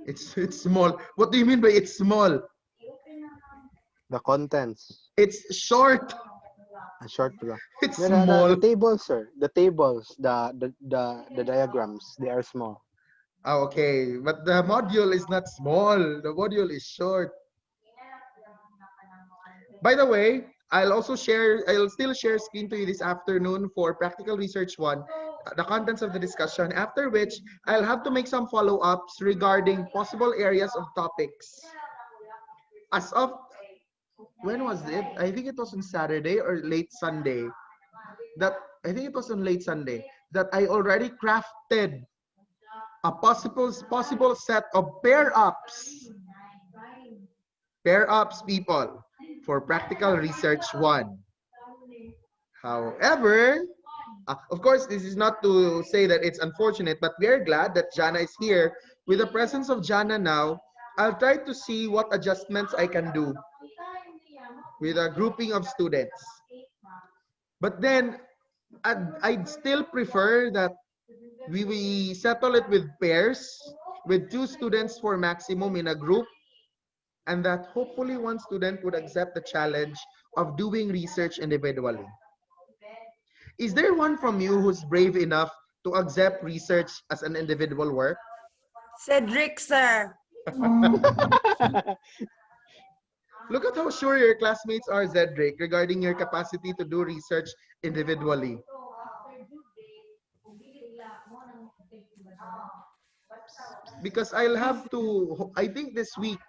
It's small. What do you mean by it's small? The contents. It's short. A short lang. It's The small. tables, sir. The tables, the diagrams, they are small. Ah, okay, but the module is not small. The module is short. By the way, I'll still share screen to you this afternoon for Practical Research 1, the contents of the discussion, after which I'll have to make some follow-ups regarding possible areas of topics. As of, when was it? I think it was on Saturday or late Sunday. I think it was on late Sunday that I already crafted a possible set of pair ups people for Practical Research 1. However, of course, this is not to say that it's unfortunate, but we are glad that Jana is here. With the presence of Jana now, I'll try to see what adjustments I can do with a grouping of students. But then I'd still prefer that we settle it with pairs, with 2 students for maximum in a group, and that hopefully one student would accept the challenge of doing research individually. Is there one from you who's brave enough to accept research as an individual work? Cedric, sir. Look at how sure your classmates are, Zedric, regarding your capacity to do research individually. Because I think this week,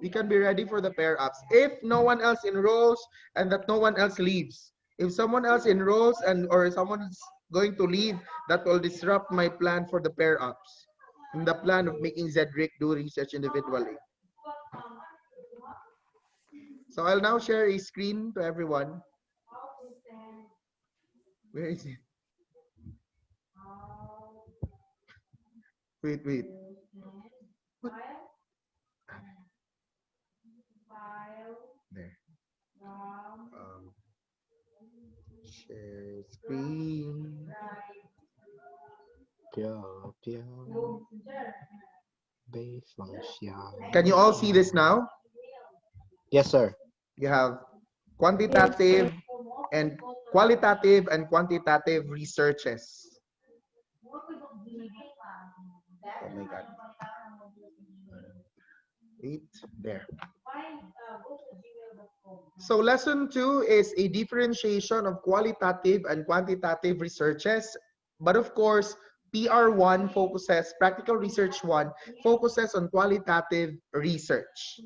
we can be ready for the pair ups. If no one else enrolls and that no one else leaves. If someone else enrolls or someone is going to leave, that will disrupt my plan for the pair ups. And the plan of making Zedric do research individually. So I'll now share a screen to everyone. Where is it? Wait. What? There. Share screen. Can you all see this now? Yes, sir. You have quantitative and qualitative and quantitative researches. Oh my God. Wait, there. So lesson 2 is a differentiation of qualitative and quantitative researches. But of course, PR1 focuses, Practical Research 1 focuses on qualitative research.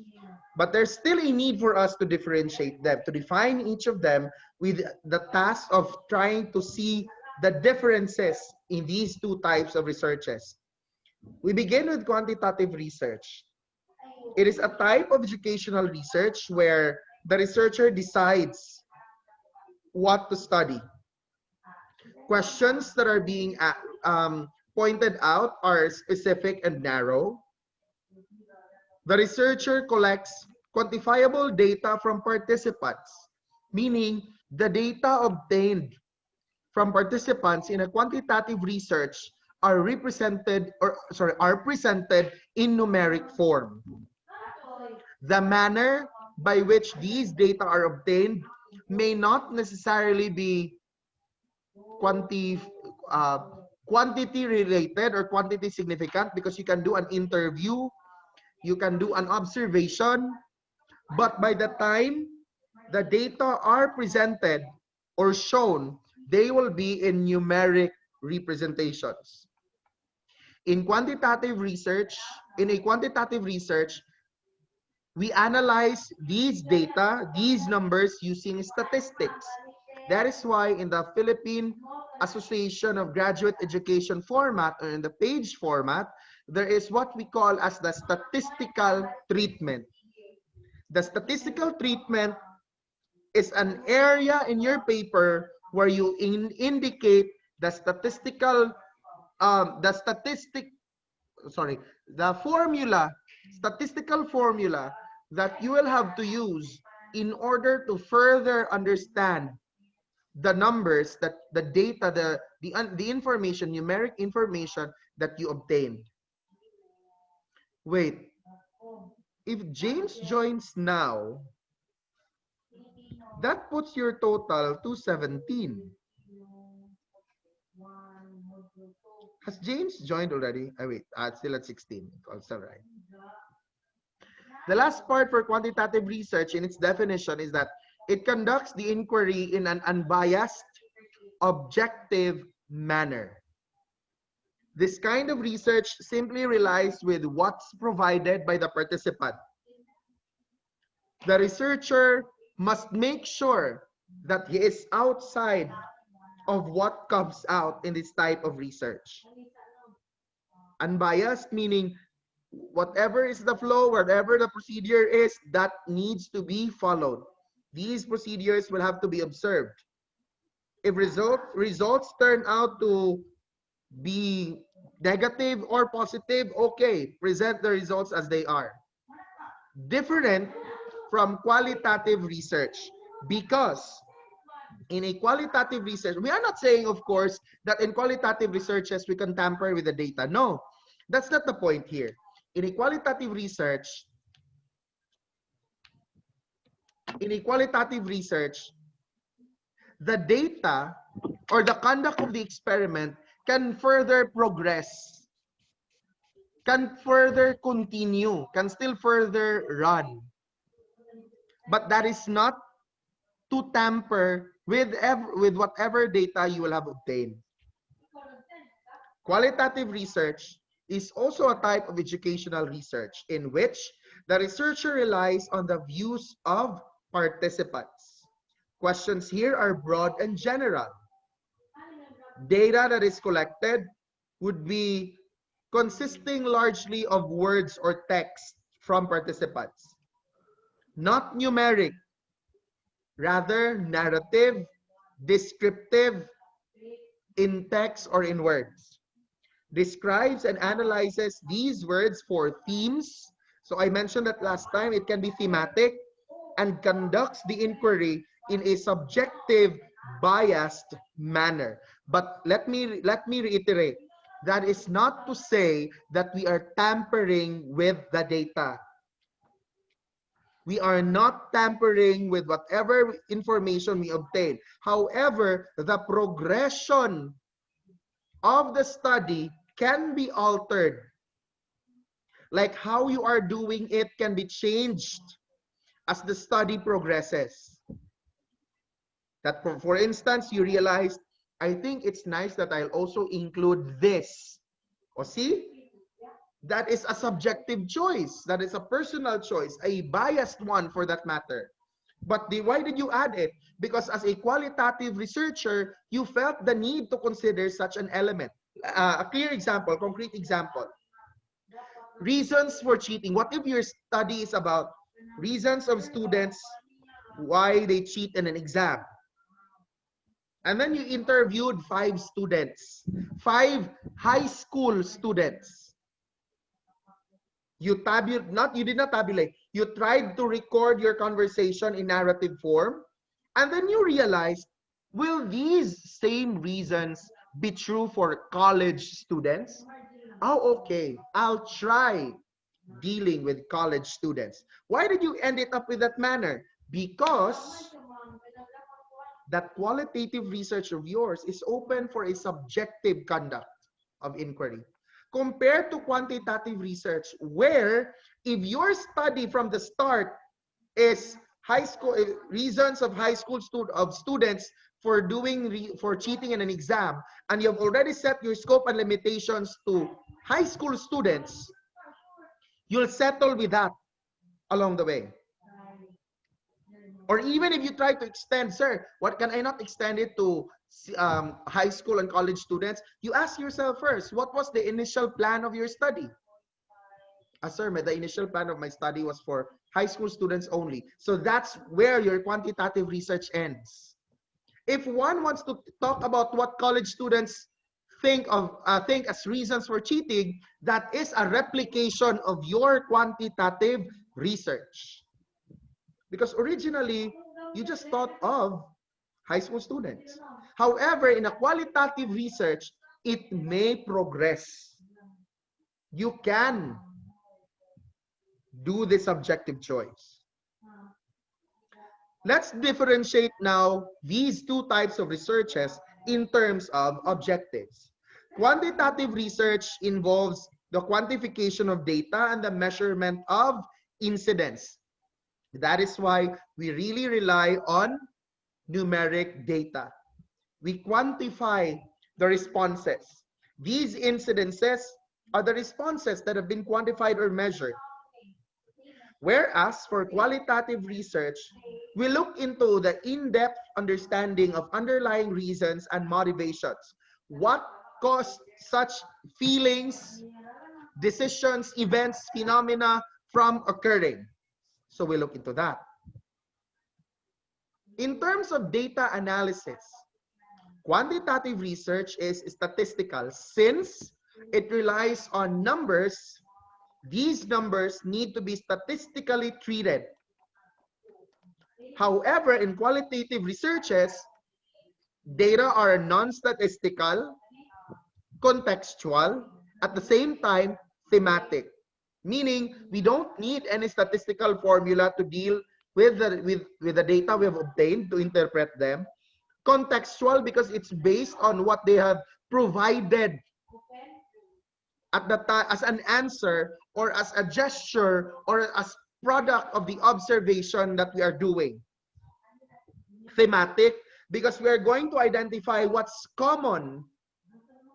But there's still a need for us to differentiate them, to define each of them with the task of trying to see the differences in these 2 types of researches. We begin with quantitative research. It is a type of educational research where the researcher decides what to study. Questions that are being pointed out are specific and narrow. The researcher collects quantifiable data from participants, meaning the data obtained from participants in a quantitative research are presented in numeric form. The manner by which these data are obtained may not necessarily be quantity related or quantity significant, because you can do an interview, you can do an observation, but by the time the data are presented or shown, they will be in numeric representations. In a quantitative research, we analyze these data, these numbers using statistics. That is why in the Philippine Association of Graduate Education format, or in the page format, there is what we call as the statistical treatment. The statistical treatment is an area in your paper where you indicate the statistical statistical formula that you will have to use in order to further understand the numbers, that the data, the information, numeric information that you obtained. Wait, if James joins now, that puts your total to 17. Has James joined already? Oh, wait, it's still at 16. It's all right. The last part for quantitative research in its definition is that it conducts the inquiry in an unbiased, objective manner. This kind of research simply relies with what's provided by the participant. The researcher must make sure that he is outside of what comes out in this type of research. Unbiased meaning whatever is the flow, whatever the procedure is, that needs to be followed. These procedures will have to be observed. If results turn out to be negative or positive, okay, present the results as they are. Different from qualitative research, because in a qualitative research, we are not saying, of course, that in qualitative researches we can tamper with the data. No, that's not the point here. In a qualitative research, the data or the conduct of the experiment can further progress, can further continue, can still further run. But that is not to tamper with whatever data you will have obtained. Qualitative research is also a type of educational research in which the researcher relies on the views of participants. Questions here are broad and general. Data that is collected would be consisting largely of words or text from participants. Not numeric, rather narrative, descriptive, in text or in words. Describes and analyzes these words for themes. So I mentioned that last time, it can be thematic, and conducts the inquiry in a subjective, biased manner. But let me reiterate, that is not to say that we are tampering with the data. We are not tampering with whatever information we obtain. However, the progression of the study can be altered. Like how you are doing it can be changed as the study progresses. That for instance, you realize, I think it's nice that I'll also include this. O see? That is a subjective choice. That is a personal choice, a biased one for that matter. But why did you add it? Because as a qualitative researcher, you felt the need to consider such an element. A clear example, concrete example. Reasons for cheating. What if your study is about reasons of students why they cheat in an exam? And then you interviewed 5 students, 5 high school students. You did not tabulate. You tried to record your conversation in narrative form, and then you realized, will these same reasons be true for college students? Oh, okay. I'll try dealing with college students. Why did you end it up with that manner? Because that qualitative research of yours is open for a subjective conduct of inquiry, compared to quantitative research, where if your study from the start is high school reasons of high school students for cheating in an exam, and you have already set your scope and limitations to high school students, you'll settle with that along the way. Or even if you try to extend, sir, what can I not extend it to high school and college students? You ask yourself first, what was the initial plan of your study? Sir, the initial plan of my study was for high school students only. So that's where your quantitative research ends. If one wants to talk about what college students think as reasons for cheating, that is a replication of your quantitative research. Because originally, you just thought of high school students. However, in a qualitative research, it may progress. You can do the subjective choice. Let's differentiate now these two types of researches in terms of objectives. Quantitative research involves the quantification of data and the measurement of incidence. That is why we really rely on numeric data. We quantify the responses. These incidences are the responses that have been quantified or measured. Whereas for qualitative research, we look into the in-depth understanding of underlying reasons and motivations. What caused such feelings, decisions, events, phenomena from occurring? So we look into that. In terms of data analysis, quantitative research is statistical since it relies on numbers. These numbers need to be statistically treated. However, in qualitative researches, data are non-statistical, contextual, at the same time, thematic. Meaning, we don't need any statistical formula to deal with the data we have obtained to interpret them. Contextual because it's based on what they have provided at the time as an answer or as a gesture or as product of the observation that we are doing. Thematic because we are going to identify what's common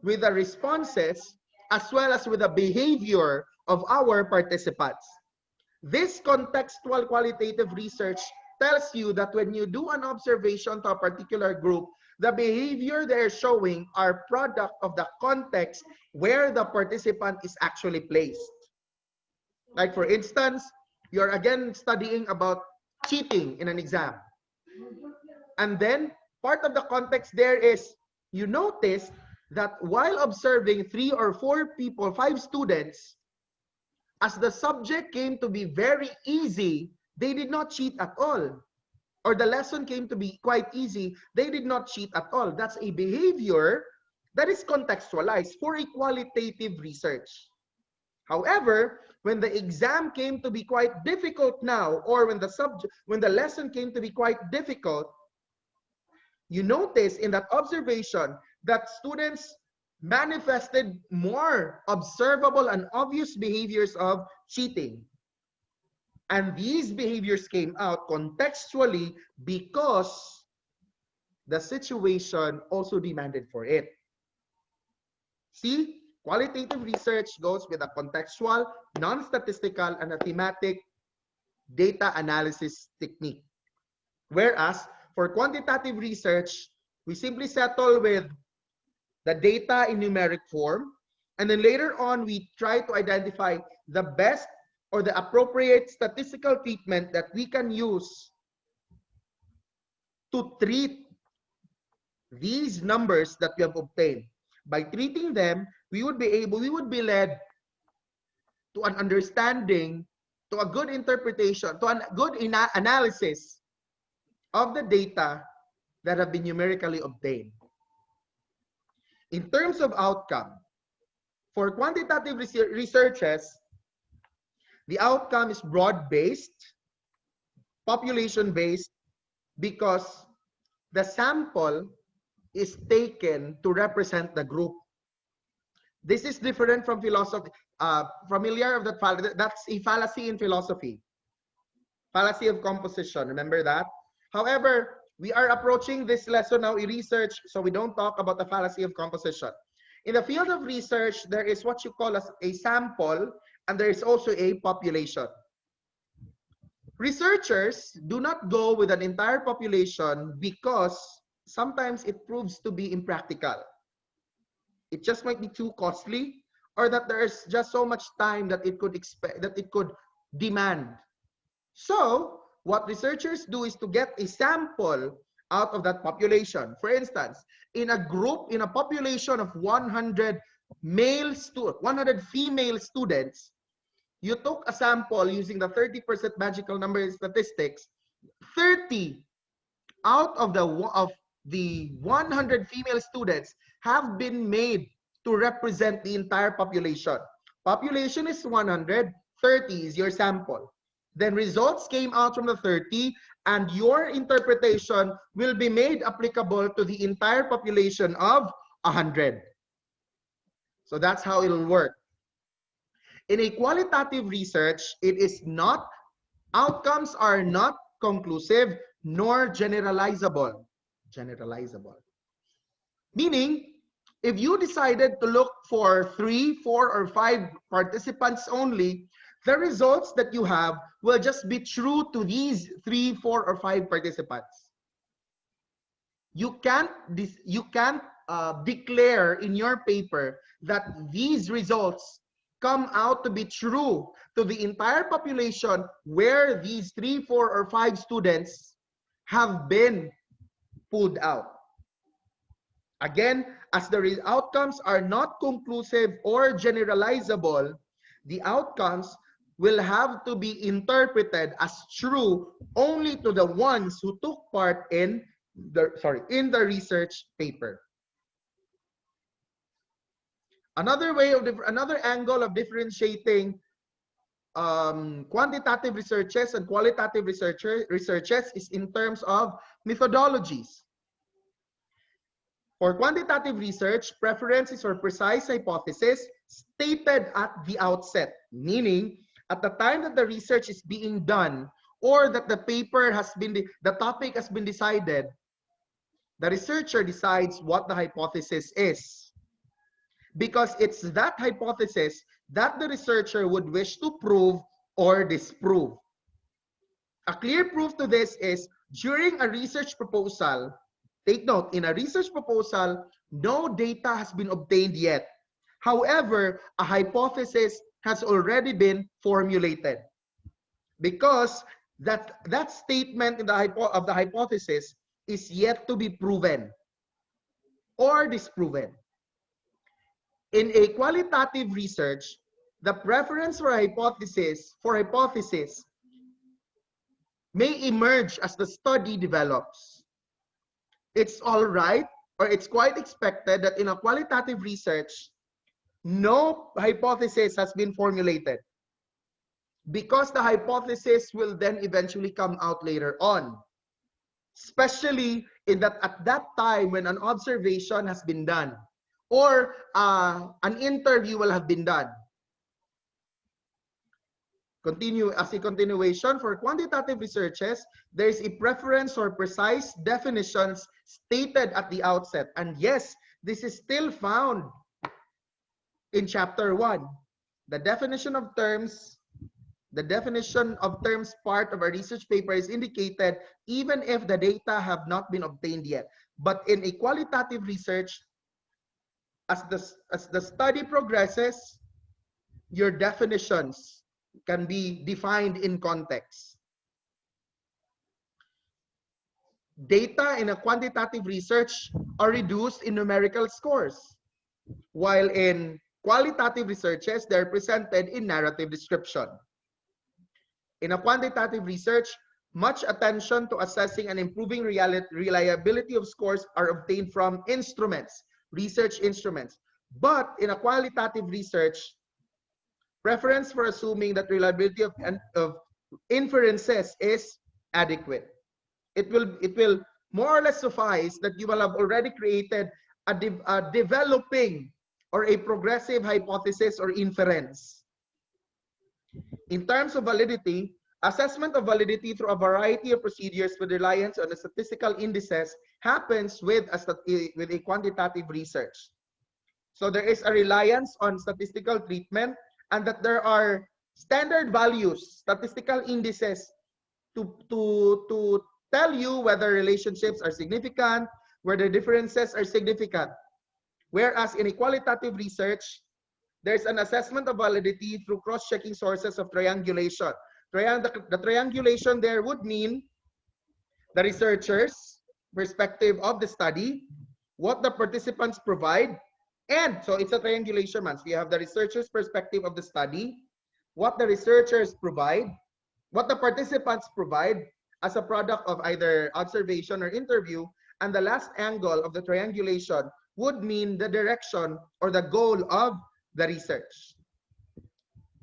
with the responses as well as with the behavior of our participants. This contextual qualitative research tells you that when you do an observation to a particular group, the behavior they're showing are product of the context where the participant is actually placed. Like for instance, you're again studying about cheating in an exam. And then part of the context there is you notice that while observing 3 or 4 people, 5 students, as the subject came to be very easy, they did not cheat at all. Or the lesson came to be quite easy, they did not cheat at all. That's a behavior that is contextualized for a qualitative research. However, when the exam came to be quite difficult now, or when the lesson came to be quite difficult, you notice in that observation that students manifested more observable and obvious behaviors of cheating. And these behaviors came out contextually because the situation also demanded for it. See, qualitative research goes with a contextual, non-statistical, and a thematic data analysis technique. Whereas for quantitative research, we simply settle with the data in numeric form, and then later on, we try to identify the best or the appropriate statistical treatment that we can use to treat these numbers that we have obtained. By treating them, we would be led to an understanding, to a good interpretation, to a good analysis of the data that have been numerically obtained. In terms of outcome, for quantitative researches, the outcome is broad-based, population-based, because the sample is taken to represent the group. This is different from philosophy. Familiar of that fallacy? That's a fallacy in philosophy. Fallacy of composition, remember that? However, we are approaching this lesson now in research, so we don't talk about the fallacy of composition. In the field of research, there is what you call as a sample, and there is also a population. Researchers do not go with an entire population because sometimes it proves to be impractical. It just might be too costly, or that there's just so much time that it could demand. So what researchers do is to get a sample out of that population. For instance, in a population of 100 female students, you took a sample using the 30% magical number statistics. 30 out of the 100 female students have been made to represent the entire population. Population is 100, 30 is your sample. Then results came out from the 30, and your interpretation will be made applicable to the entire population of 100. So that's how it'll work. In a qualitative research, it is not, outcomes are not conclusive nor generalizable. Meaning, if you decided to look for 3, 4, or 5 participants only, the results that you have will just be true to these 3, 4, or 5 participants. You can't declare in your paper that these results come out to be true to the entire population where these 3, 4, or 5 students have been pulled out. Again, as the outcomes are not conclusive or generalizable, the outcomes will have to be interpreted as true only to the ones who took part in the research paper. Another angle of differentiating quantitative researches and qualitative researches is in terms of methodologies. For quantitative research, preference is for precise hypothesis stated at the outset, meaning at the time that the research is being done or that the topic has been decided, the researcher decides what the hypothesis is. Because it's that hypothesis that the researcher would wish to prove or disprove. A clear proof to this is during a research proposal. Take note, in a research proposal, no data has been obtained yet. However, a hypothesis has already been formulated. Because that statement of the hypothesis is yet to be proven or disproven. In a qualitative research, the preference for hypothesis may emerge as the study develops. It's all right, or it's quite expected that in a qualitative research, no hypothesis has been formulated because the hypothesis will then eventually come out later on, especially in that at that time when an observation has been done or an interview will have been done. As a continuation, for quantitative researches, there is a preference for precise definitions stated at the outset. And yes, this is still found in chapter 1. The definition of terms part of a research paper is indicated even if the data have not been obtained yet. But in a qualitative research, as the study progresses, your definitions can be defined in context. Data in a quantitative research are reduced in numerical scores, while in qualitative researches, they're presented in narrative description. In a quantitative research, much attention to assessing and improving reliability of scores are obtained from research instruments. But in a qualitative research, preference for assuming that reliability of inferences is adequate. It will more or less suffice that you will have already created a developing or a progressive hypothesis or inference. In terms of validity, assessment of validity through a variety of procedures with reliance on the statistical indices happens with a quantitative research. So there is a reliance on statistical treatment, and that there are standard values, statistical indices to tell you whether relationships are significant, whether differences are significant. Whereas in a qualitative research, there's an assessment of validity through cross-checking sources of triangulation. The triangulation there would mean the researcher's perspective of the study, what the participants provide, and so it's a triangulation, man. So you have the researcher's perspective of the study, what the researchers provide, what the participants provide as a product of either observation or interview, and the last angle of the triangulation would mean the direction or the goal of the research.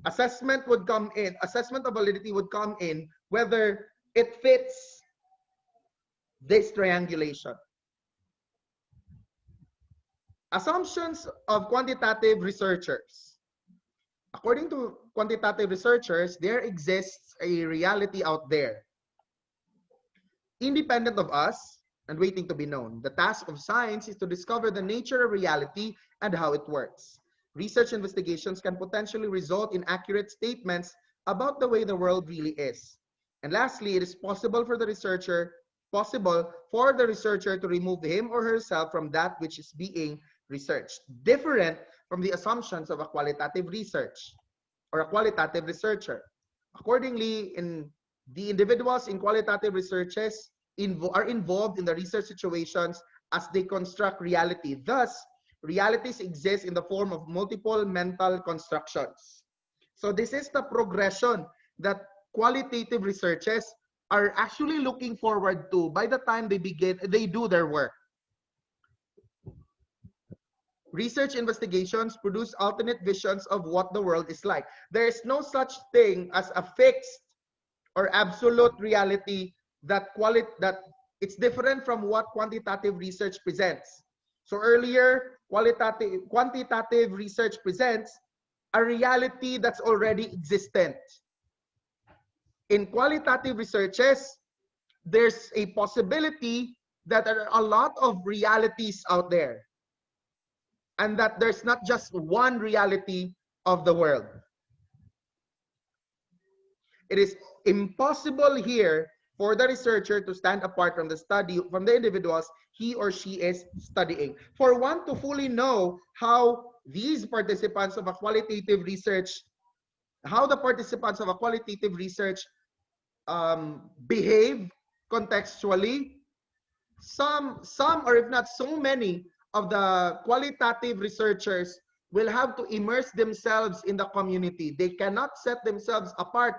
assessment would come in, assessment of validity would come in whether it fits this triangulation. Assumptions of quantitative researchers. According to quantitative researchers, there exists a reality out there, independent of us and waiting to be known. The task of science is to discover the nature of reality and how it works. Research investigations can potentially result in accurate statements about the way the world really is. And lastly, it is possible for the researcher to remove him or herself from that which is being researched, different from the assumptions of a qualitative research or a qualitative researcher. Accordingly, the individuals in qualitative researches are involved in the research situations as they construct reality. Thus, realities exist in the form of multiple mental constructions. So this is the progression that qualitative researchers are actually looking forward to by the time they do their work. Research investigations produce alternate visions of what the world is like. There is no such thing as a fixed or absolute reality that it's different from what quantitative research presents. So earlier, quantitative research presents a reality that's already existent. In qualitative researches, there's a possibility that there are a lot of realities out there, and that there's not just one reality of the world. It is impossible here for the researcher to stand apart from the individuals he or she is studying. For one to fully know how these participants of a qualitative research, behave contextually, some or if not so many of the qualitative researchers will have to immerse themselves in the community. They cannot set themselves apart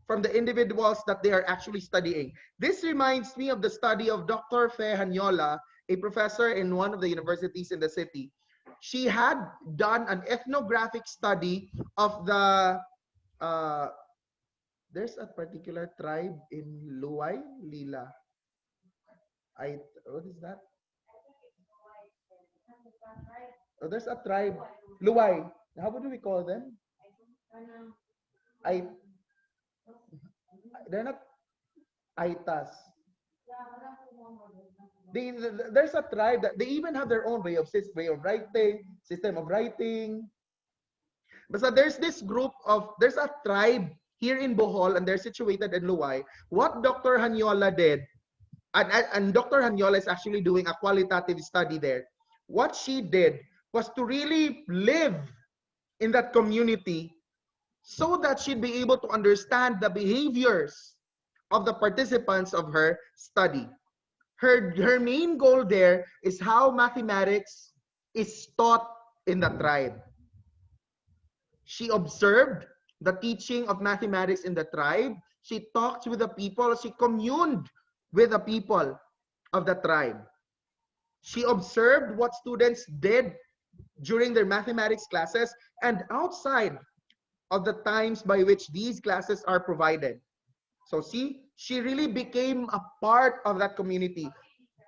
from the individuals that they are actually studying. This reminds me of the study of Dr. Fe Hanyola, a professor in one of the universities in the city. She had done an ethnographic study of the, there's a particular tribe in Luay, Lila. What is that? Oh, there's a tribe, Luay. How would we call them? I, they're not Aitas. There's a tribe that they even have their own way of writing, system of writing. But so there's there's a tribe here in Bohol, and they're situated in Luay. What Dr. Hanyola did, and Dr. Hanyola is actually doing a qualitative study there. What she did was to really live in that community so that she'd be able to understand the behaviors of the participants of her study. Her main goal there is how mathematics is taught in the tribe. She observed the teaching of mathematics in the tribe. She talked with the people. She communed with the people of the tribe. She observed what students did during their mathematics classes and outside of the times by which these classes are provided. So see, she really became a part of that community.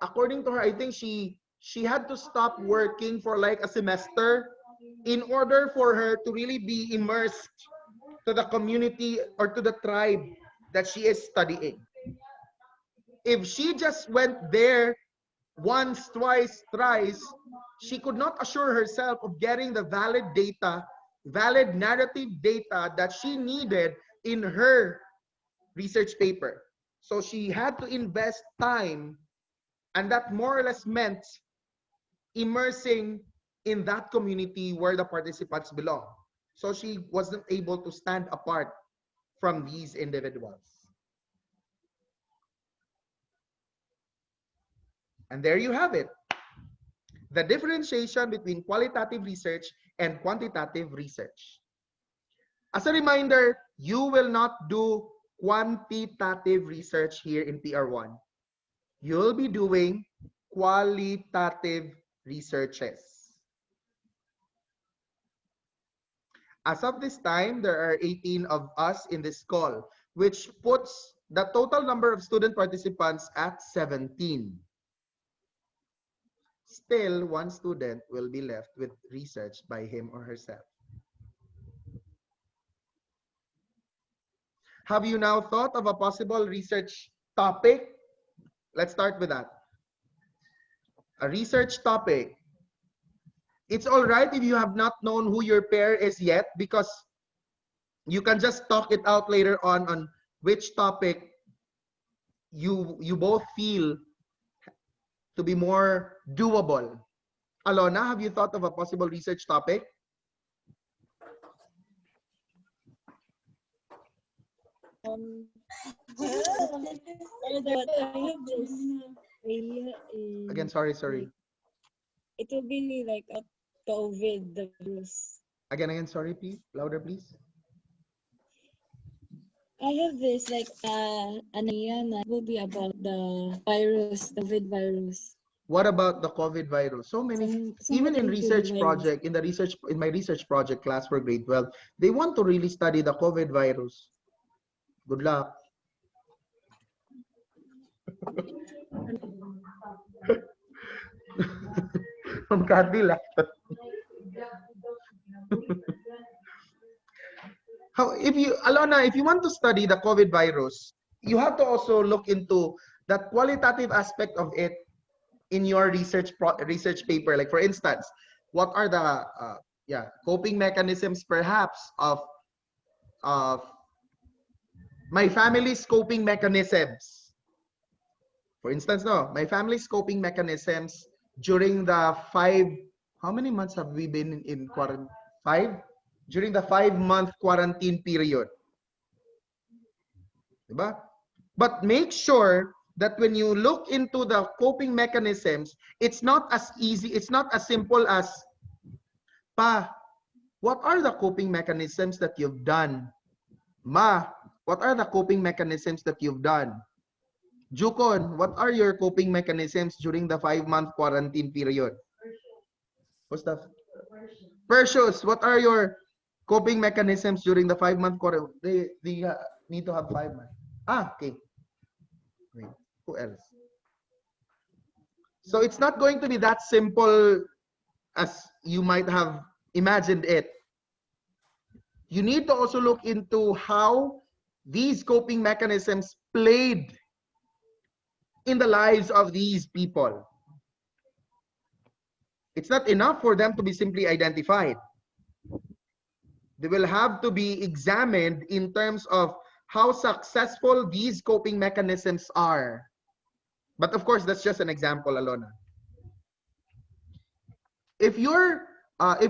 According to her, I think she had to stop working for like a semester in order for her to really be immersed to the community or to the tribe that she is studying. If she just went there once, twice, thrice, she could not assure herself of getting the valid narrative data that she needed in her research paper. So she had to invest time, and that more or less meant immersing in that community where the participants belong. So she wasn't able to stand apart from these individuals. And there you have it. The differentiation between qualitative research and quantitative research. As a reminder, you will not do quantitative research here in PR1. You'll be doing qualitative researches. As of this time, there are 18 of us in this call, which puts the total number of student participants at 17. Still, one student will be left with research by him or herself. Have you now thought of a possible research topic? Let's start with that. A research topic. It's all right if you have not known who your pair is yet, because you can just talk it out later on which topic you both feel to be more doable. Alona, have you thought of a possible research topic? Again, sorry. It will be like a COVID, the virus. Again, sorry, please. Louder, please. I have this like an idea that will be about the virus, the COVID virus. What about the COVID virus? So many, even in research project, in my research project class for grade 12, they want to really study the COVID virus. Good luck. From Cadillac. Alona, if you want to study the COVID virus, you have to also look into that qualitative aspect of it in your research paper. Like for instance, what are the coping mechanisms perhaps of my family's coping mechanisms? For instance, my family's coping mechanisms during the how many months have we been in quarantine? 5? During the 5-month quarantine period. Diba? But make sure that when you look into the coping mechanisms, it's not as easy, it's not as simple as, Pa, what are the coping mechanisms that you've done? Ma, what are the coping mechanisms that you've done? Jukon, what are your coping mechanisms during the 5-month quarantine period? What's that? Persius, what are your coping mechanisms during the 5-month quarantine? They need to have 5 months. Okay. Wait, who else? So it's not going to be that simple as you might have imagined it. You need to also look into how these coping mechanisms played in the lives of these people. It's not enough for them to be simply identified. They will have to be examined in terms of how successful these coping mechanisms are. But of course, that's just an example, Alona. If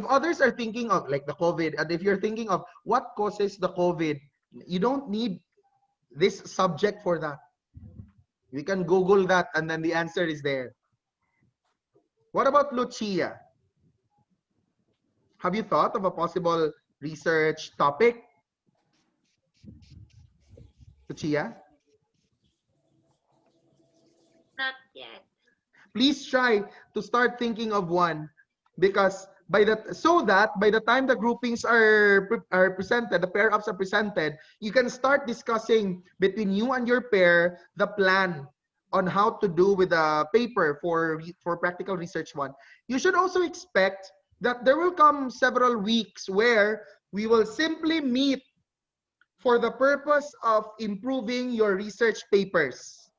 others are thinking of like the COVID, and if you're thinking of what causes the COVID, you don't need this subject for that. We can Google that and then the answer is there. What about Lucia? Have you thought of a possible research topic? Lucia? Not yet. Please try to start thinking of one, because so that by the time the groupings are presented, the pair ups are presented, you can start discussing between you and your pair the plan on how to do with the paper for practical research 1. You should also expect that there will come several weeks where we will simply meet for the purpose of improving your research papers.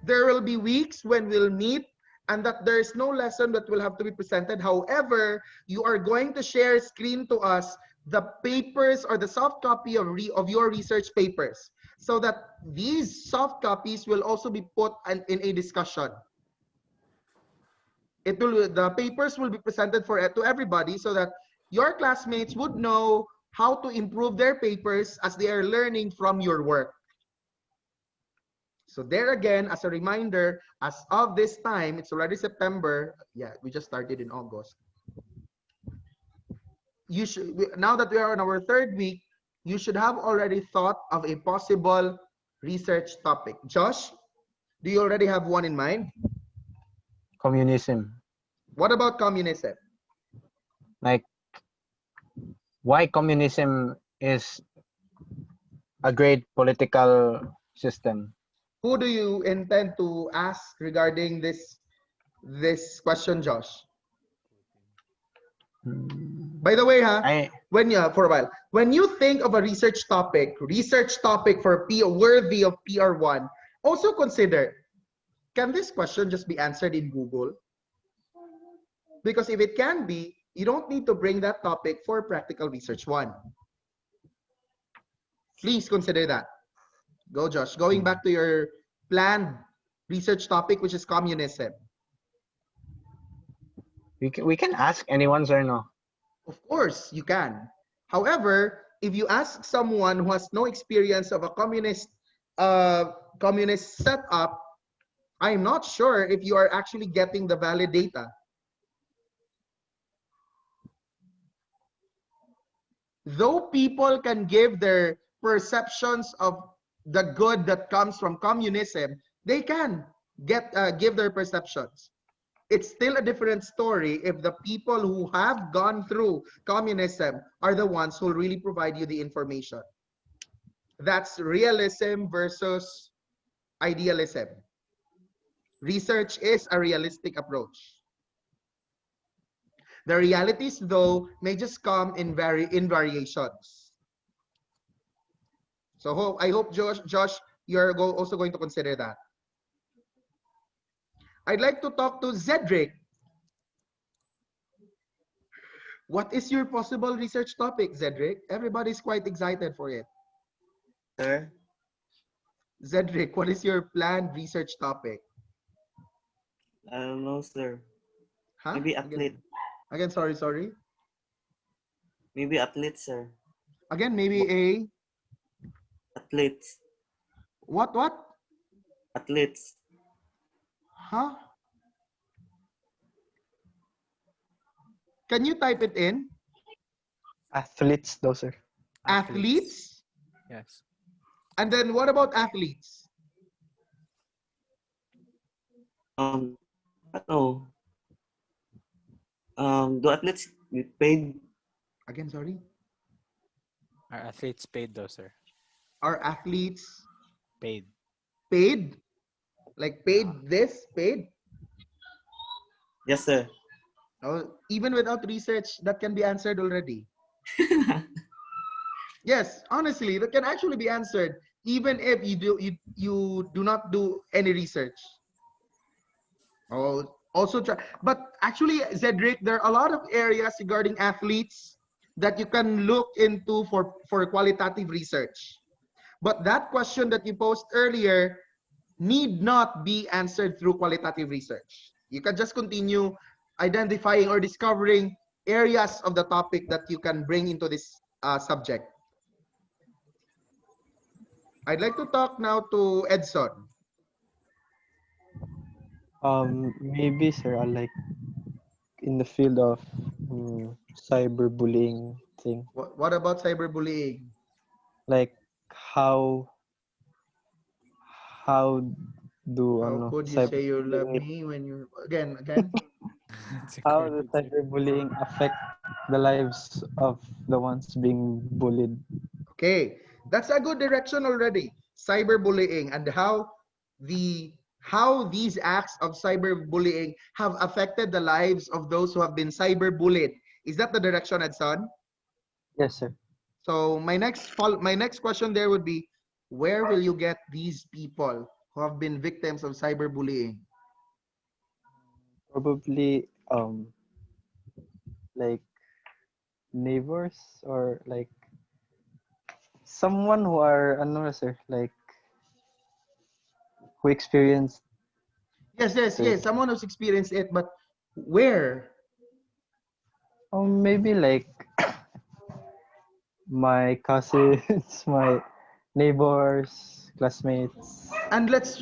There will be weeks when we'll meet and that there is no lesson that will have to be presented. However, you are going to share screen to us the papers or the soft copy of your research papers, so that these soft copies will also be put in a discussion. The papers will be presented to everybody, so that your classmates would know how to improve their papers as they are learning from your work. So there again, as a reminder, as of this time, it's already September. Yeah, we just started in August. Now that we are on our 3rd week, you should have already thought of a possible research topic. Josh, do you already have one in mind? Communism. What about communism? Like why communism is a great political system. Who do you intend to ask regarding this question, Josh? By the way, I when you for a while, when you think of a research topic for worthy of PR1, also consider, can this question just be answered in Google? Because if it can be, you don't need to bring that topic for practical research 1. Please consider that. Go, Josh. Going back to your planned research topic, which is communism. we can ask anyone, sir, no? Of course, you can. However, if you ask someone who has no experience of a communist setup, I'm not sure if you are actually getting the valid data. Though people can give their perceptions of the good that comes from communism, they can give their perceptions. It's still a different story if the people who have gone through communism are the ones who really provide you the information. That's realism versus idealism. Research is a realistic approach. The realities, though, may just come in variations. So I hope, Josh, you're also going to consider that. I'd like to talk to Zedric. What is your possible research topic, Zedric? Everybody's quite excited for it. Sir? Zedric, what is your planned research topic? I don't know, sir. Huh? Maybe athlete. Again, sorry. Maybe athlete, sir. Again, maybe a Athletes. what? Athletes. Huh? Can you type it in? Athletes, though, sir. Athletes? Yes. And then what about athletes? Ano? Do athletes get paid? Again, sorry. Are athletes paid though, sir? Are athletes Paid. paid? Like paid paid? Yes, sir. Oh, even without research, that can be answered already. Yes, honestly, that can actually be answered even if you do not do any research. Oh, also try, but actually, Zedric, there are a lot of areas regarding athletes that you can look into for qualitative research. But that question that you posed earlier need not be answered through qualitative research. You can just continue identifying or discovering areas of the topic that you can bring into this subject. I'd like to talk now to Edson. Maybe, sir, like in the field of cyberbullying thing, What about cyberbullying? like how do How could you say you love cyberbullying me when you're again? It's a how does credit, sir. cyberbullying affect the lives of the ones being bullied? Okay, that's a good direction already. Cyberbullying and how these acts of cyberbullying have affected the lives of those who have been cyberbullied. Is that the direction, Edson? Yes, sir. So my next question there would be, where will you get these people who have been victims of cyberbullying? Probably like neighbors or like someone who are ano, sir, like who experienced Yes. Someone who's experienced it, but where? maybe like my cousins, my neighbors, classmates. And let's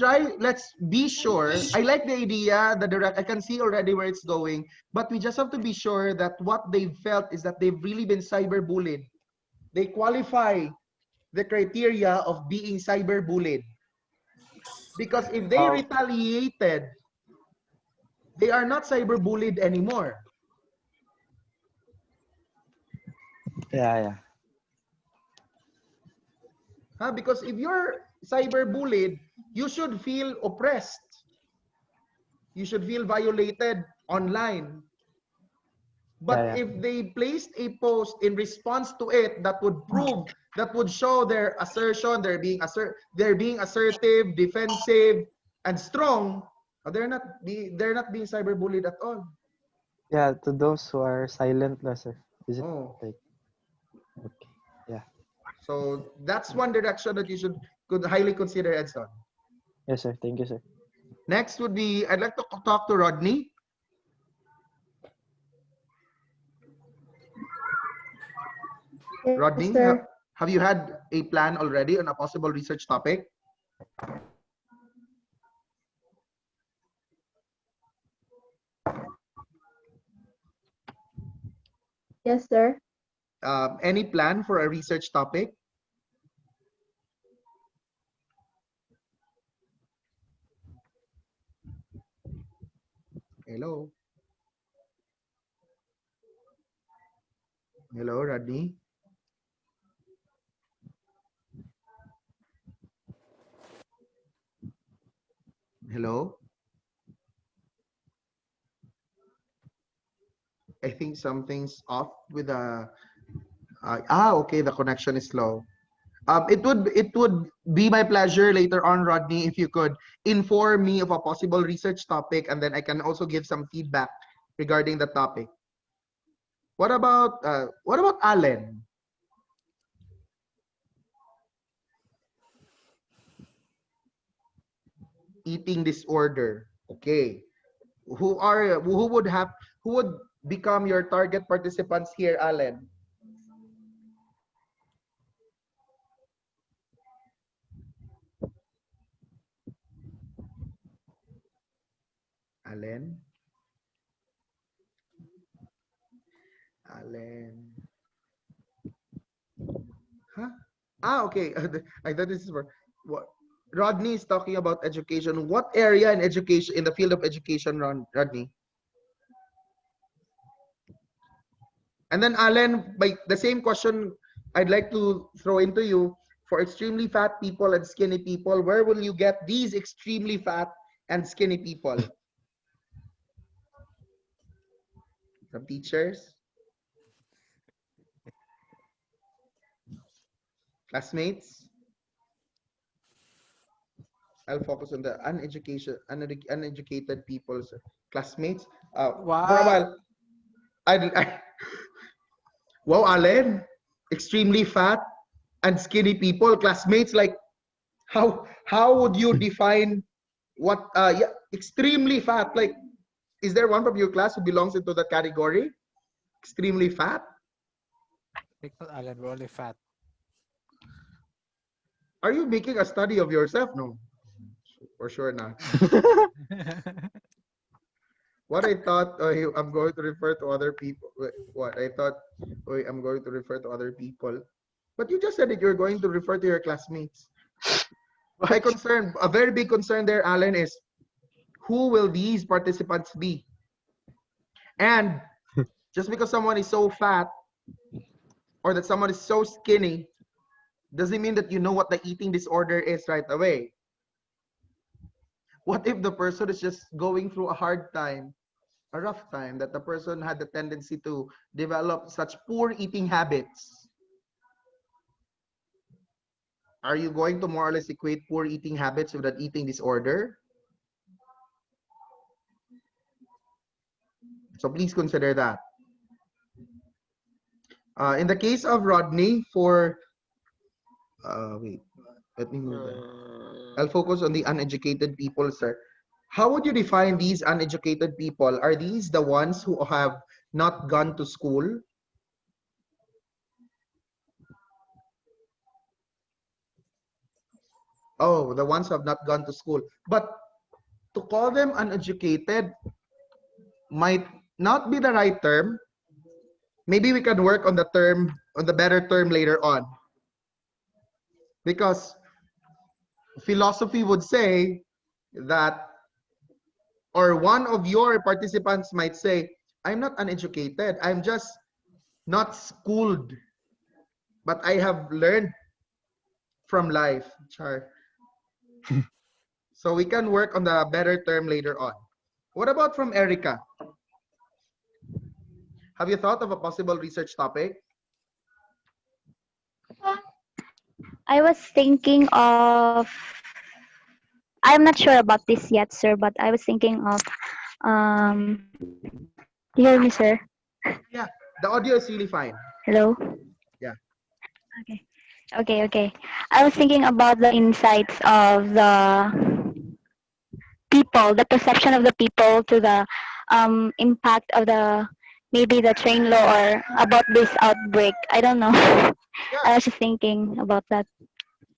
be sure. I like the idea, I can see already where it's going, but we just have to be sure that what they've felt is that they've really been cyberbullied. They qualify the criteria of being cyberbullied. Because if they retaliated, they are not cyberbullied anymore. Yeah. Huh? Because if you're cyberbullied, you should feel oppressed. You should feel violated online. But Yeah. if they placed a post in response to it that would prove, that would show their assertion, they're being assertive, defensive, and strong, they're not being cyberbullied at all. Yeah, to those who are silent, na, sir. Is it Oh, like okay? Yeah. so that's one direction that you could highly consider, Edson. Yes, sir. Thank you, sir. Next would be, I'd like to talk to Rodney. Rodney, have you had a plan already on a possible research topic? Yes, sir. Any plan for a research topic? Hello? Hello, Rodney? Hello? I think something's off with the okay, the connection is slow. It would be my pleasure later on, Rodney, if you could inform me of a possible research topic, and then I can also give some feedback regarding the topic. What about Allen? Eating disorder. Okay. Who would become your target participants here, Allen? Allen? Allen. Huh? Okay. I thought this is for what Rodney is talking about education. What area in education, in the field of education, Rodney? And then Alan, by the same question, I'd like to throw into you, for extremely fat people and skinny people, where will you get these extremely fat and skinny people? From teachers? Classmates? I'll focus on the uneducated people's classmates. For a Wow. while, wow, Allen, extremely fat and skinny people, classmates, like how would you define what yeah, extremely fat? Like, is there one from your class who belongs into that category? Extremely fat? Think not Alan, we're only fat. Are you making a study of yourself? No, for sure not. What I thought, I'm going to refer to other people. What I thought, I'm going to refer to other people. But you just said that you're going to refer to your classmates. My concern, a very big concern there, Alan, is who will these participants be? And just because someone is so fat or that someone is so skinny doesn't mean that you know what the eating disorder is right away. What if the person is just going through a hard time, a rough time, that the person had the tendency to develop such poor eating habits? Are you going to more or less equate poor eating habits with an eating disorder? So please consider that. In the case of Rodney, wait, let me move that. I'll focus on the uneducated people, sir. How would you define these uneducated people? Are these the ones who have not gone to school? Oh, the ones who have not gone to school. But to call them uneducated might not be the right term. Maybe we can work on the term, on the better term later on. Because philosophy would say that, or one of your participants might say, I'm not uneducated, I'm just not schooled but I have learned from life, Char. So we can work on the better term later on. What about from Erica? Have you thought of a possible research topic? I was thinking of, I'm not sure about this yet, sir, but I was thinking of, you hear me, sir? Yeah, the audio is really fine. Hello? Yeah. Okay. Okay. I was thinking about the insights of the people, the perception of the people to the impact of the maybe the train law or about this outbreak. I don't know. Yeah. I was just thinking about that.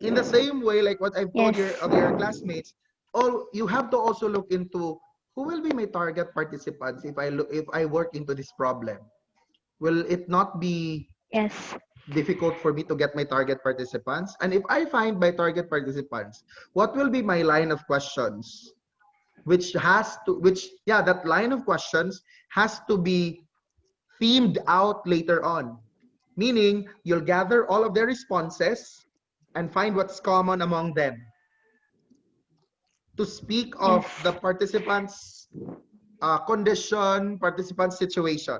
In the same way, like what I've told Yes. your other classmates, all you have to also look into who will be my target participants if I work into this problem. Will it not be Yes. difficult for me to get my target participants? And if I find my target participants, what will be my line of questions? That line of questions has to be themed out later on. Meaning, you'll gather all of their responses and find what's common among them. To speak of Yes. the participants' condition, participant situation.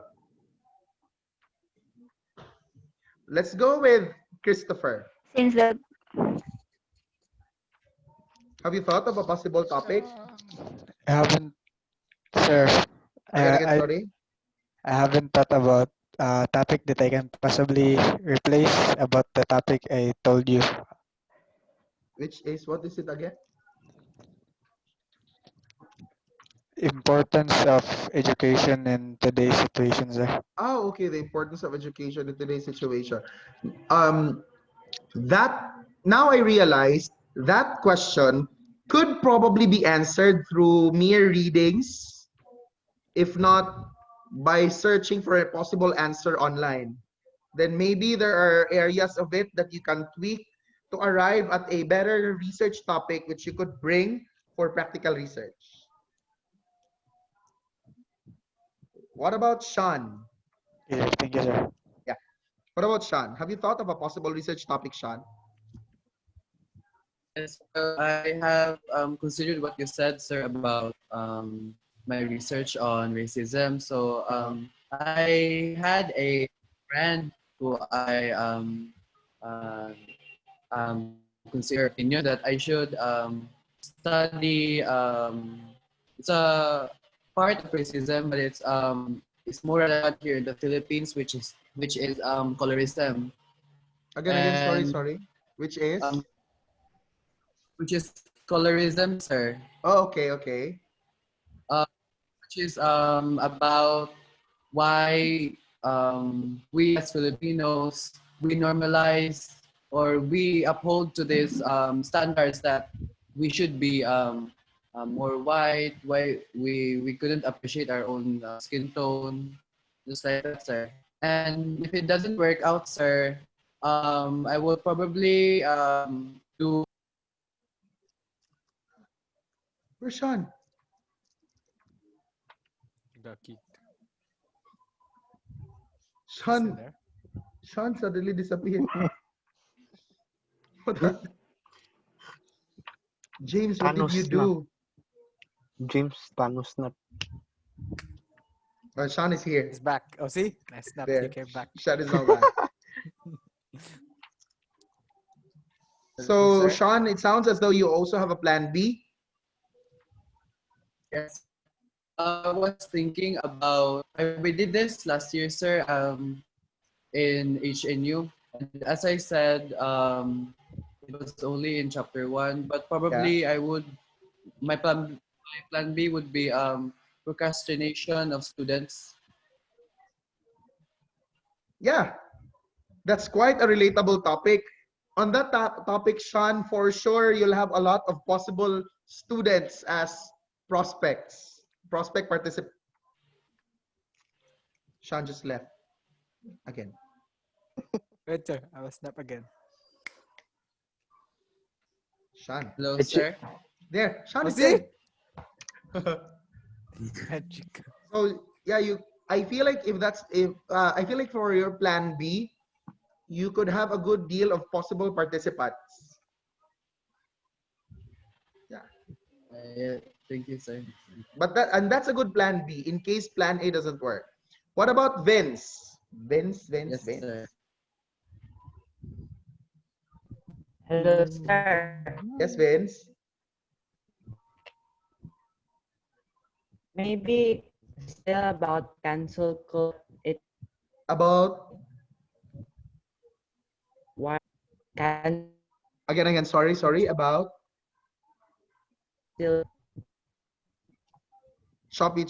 Let's go with Christopher. Since the Have you thought of a possible topic? I haven't, sir. Again, I sorry. I haven't thought about a topic that I can possibly replace about the topic I told you. What is it again? Importance of education in today's situation, sir. Oh, okay. The importance of education in today's situation. Um, that now I realize that question could probably be answered through mere readings, if not by searching for a possible answer online. Then maybe there are areas of it that you can tweak to arrive at a better research topic which you could bring for practical research. What about Sean? Yeah, thank you, sir. Yeah. What about Sean? Have you thought of a possible research topic, Sean? Yes, so I have considered what you said, sir, about my research on racism. So I had a friend who I consider opinion that I should study. It's a part of racism, but it's more relevant here in the Philippines, which is colorism, Again, and sorry. Which is? um, which is colorism, sir. Oh, okay. Uh, which is about why we as Filipinos we normalize or we uphold to these standards that we should be more white. Why we couldn't appreciate our own skin tone, just like that, sir. And if it doesn't work out, sir, I will probably do. Where's Sean? Got kicked. Still Sean, there? Sean suddenly disappeared. What happened? James, what did you Thanos na. do? James Thanos na. Oh, Sean is here. He's back. Oh, see? Nice snap. There. He came back. Sean is now back. So, Sir? Sean, it sounds as though you also have a plan B. Yes. I was thinking about we did this last year, sir, in HNU. And as I said, it was only in chapter 1, but probably I would my plan B would be procrastination of students. Yeah, that's quite a relatable topic. On that topic, Sean, for sure, you'll have a lot of possible students as prospect participants. Sean just left again. Wait, sir. I was snap again. Sean. Hello, It's- sir. There, Sean Oh, is see? there. Magic. So yeah, I feel like for your plan B, you could have a good deal of possible participants. Yeah. Yeah, thank you, sir. But that's a good plan B in case plan A doesn't work. What about Vince? Vince. Yes, sir. Hello, sir. Yes, Vince. Maybe still about cancel culture. It About why cancel again. Sorry. About choppy.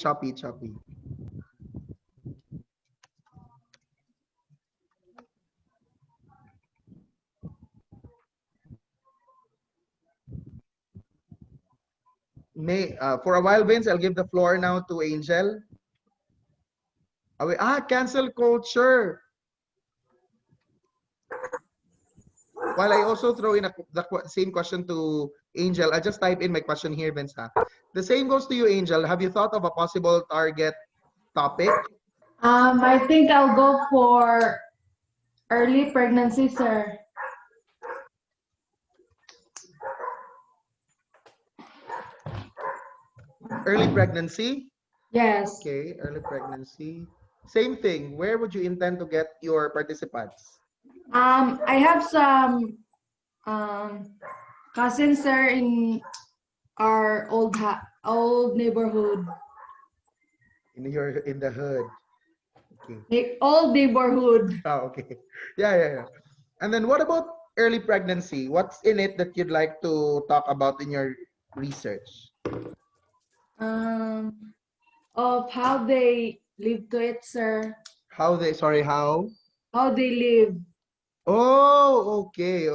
For a while, Vince, I'll give the floor now to Angel. Cancel culture. While I also throw in the same question to Angel, I'll just type in my question here, Vince. The same goes to you, Angel. Have you thought of a possible target topic? I think I'll go for early pregnancy, sir. Early pregnancy? Yes. Okay, early pregnancy. Same thing. Where would you intend to get your participants? I have some cousins, sir, in our old neighborhood. In the hood. Okay. Old neighborhood. Oh, okay. Yeah. And then what about early pregnancy? What's in it that you'd like to talk about in your research? Of how they live to it, sir. How? How they live. Oh, okay.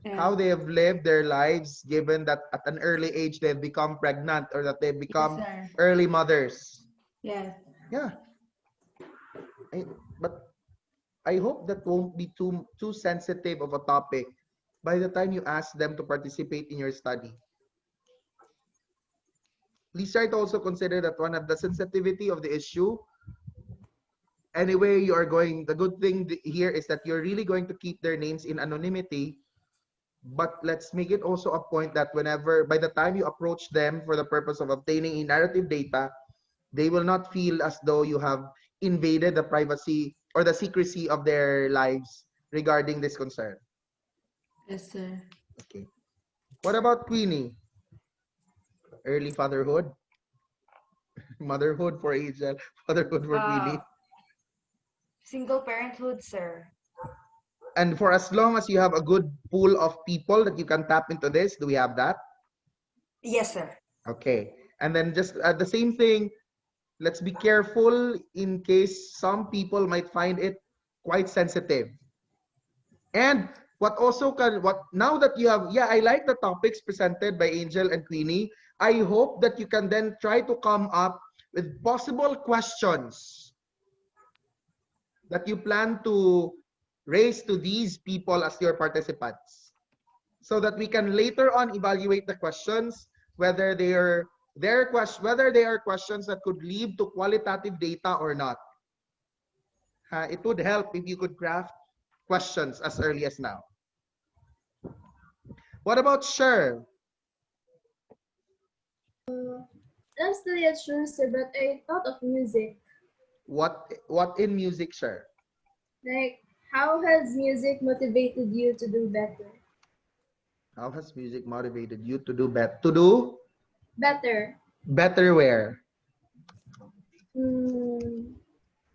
Yeah. How they have lived their lives given that at an early age they've become pregnant or that they've become Yes, early mothers. Yes. Yeah. But I hope that won't be too sensitive of a topic by the time you ask them to participate in your study. Please try to also consider that one of the sensitivity of the issue. Anyway, the good thing here is that you're really going to keep their names in anonymity, but let's make it also a point that by the time you approach them for the purpose of obtaining a narrative data, they will not feel as though you have invaded the privacy or the secrecy of their lives regarding this concern. Yes, sir. Okay. What about Queenie? Early fatherhood? Motherhood for Angel, fatherhood for Queenie. Single parenthood, sir. And for as long as you have a good pool of people that you can tap into this, do we have that? Yes, sir. Okay. And then just the same thing, let's be careful in case some people might find it quite sensitive. And now that you have, I like the topics presented by Angel and Queenie. I hope that you can then try to come up with possible questions that you plan to raise to these people as your participants, so that we can later on evaluate the questions, whether they are questions that could lead to qualitative data or not. It would help if you could craft questions as early as now. What about Sher? Not still yet sure, sir, but I thought of music. What in music, Sher? Like, how has music motivated you to do better? How has music motivated you to do better? To do better? Better where? In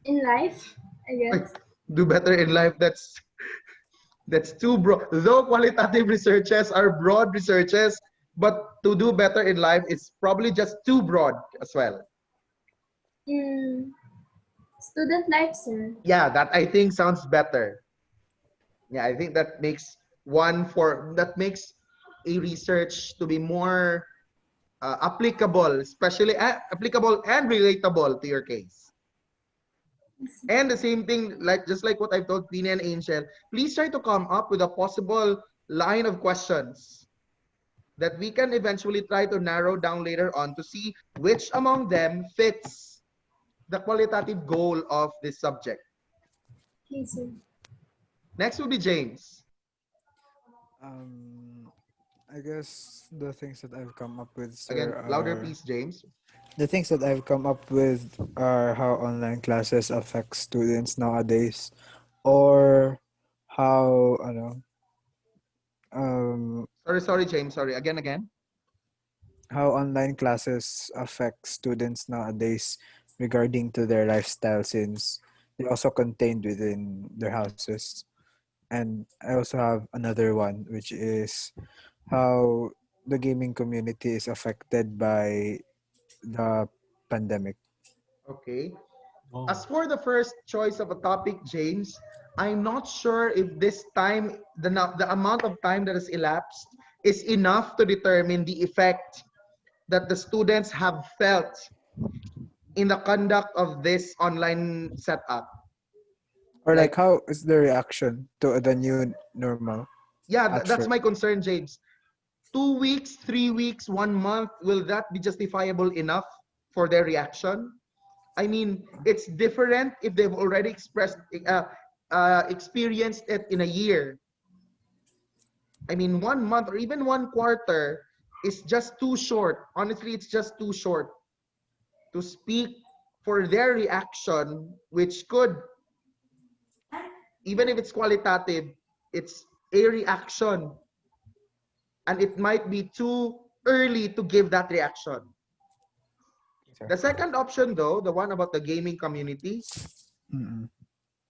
life, I guess. Do better in life. That's too broad. Though qualitative researches are broad researches, but to do better in life is probably just too broad as well. Student life, sir. Yeah, that I think sounds better. Yeah, I think that makes a research to be more applicable, especially applicable and relatable to your case. And the same thing, just like what I've told Queenie and Angel, please try to come up with a possible line of questions that we can eventually try to narrow down later on to see which among them fits the qualitative goal of this subject. Okay, sir. Next will be James. I guess the things that I've come up with, Again, sir, louder are please, James. the things that I've come up with are how online classes affect students nowadays, or how I know, Sorry, James. Sorry. Again. how online classes affect students nowadays regarding to their lifestyle, since they're also contained within their houses. And I also have another one, which is how the gaming community is affected by the pandemic. Okay. As for the first choice of a topic, James, I'm not sure if this time, the amount of time that has elapsed is enough to determine the effect that the students have felt in the conduct of this online setup. Or like, Like, how is the reaction to the new normal yeah, at that's first? my concern, James. 2 weeks, 3 weeks, 1 month, will that be justifiable enough for their reaction? I mean, it's different if they've already experienced it in a year. I mean, 1 month or even 1 quarter is just too short. Honestly, it's just too short to speak for their reaction, which could, even if it's qualitative, it's a reaction. And it might be too early to give that reaction. The second option, though, the one about the gaming community, Mm-mm.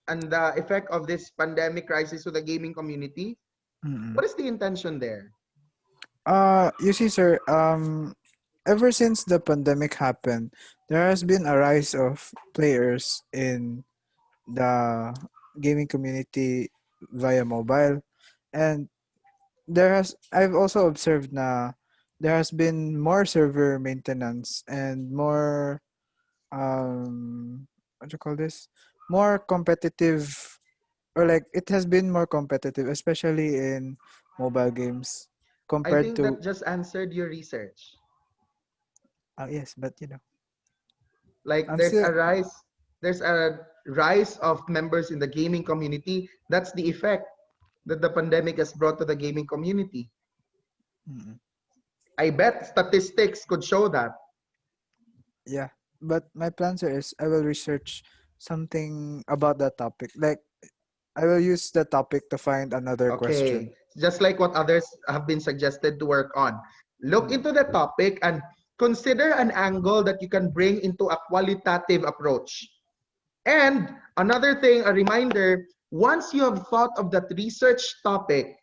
and the effect of this pandemic crisis to the gaming community, Mm-mm. what is the intention there? You see, sir, ever since the pandemic happened, there has been a rise of players in the gaming community via mobile, and I've also observed na there has been more server maintenance and more what do you call this? More competitive, or like it has been more competitive, especially in mobile games I compared think to that just answered your research. yes, but you know, Like I'm still there's a rise of members in the gaming community. That's the effect that the pandemic has brought to the gaming community. mm, I bet statistics could show that. yeah, but my plan, sir, is I will research something about that topic. Like I will use the topic to find another question. Okay, just like what others have been suggested to work on. Look Mm. into the topic and consider an angle that you can bring into a qualitative approach. And another thing, a reminder, once you have thought of that research topic,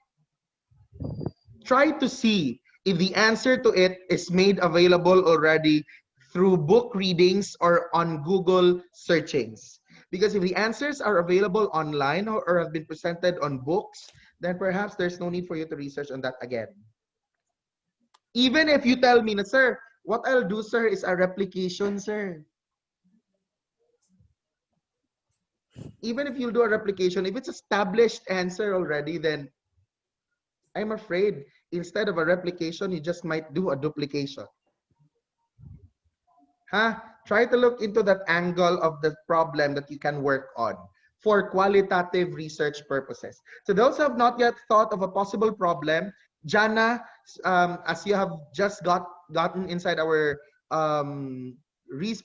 try to see if the answer to it is made available already through book readings or on Google searchings. Because if the answers are available online or have been presented on books, then perhaps there's no need for you to research on that again. Even if you tell me, sir, what I'll do, sir, is a replication, sir. Even if you'll do a replication, if it's established answer already, then I'm afraid instead of a replication, you just might do a duplication. Huh? Try to look into that angle of the problem that you can work on for qualitative research purposes. So those who have not yet thought of a possible problem, Jana, as you have just gotten inside our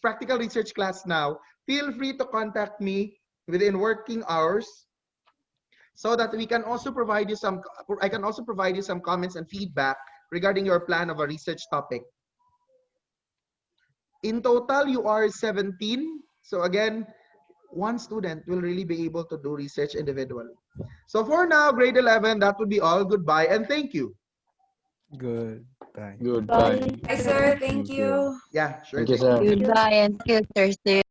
practical research class now, feel free to contact me within working hours so that we can also provide you some, I can also provide you some comments and feedback regarding your plan of a research topic. In total, you are 17. So again, one student will really be able to do research individually. So for now, grade 11, that would be all. Goodbye and thank you. Goodbye. Bye. Bye, sir. Thank you. Yeah, sure Thank you, thing. sir. Goodbye and see you Thursday.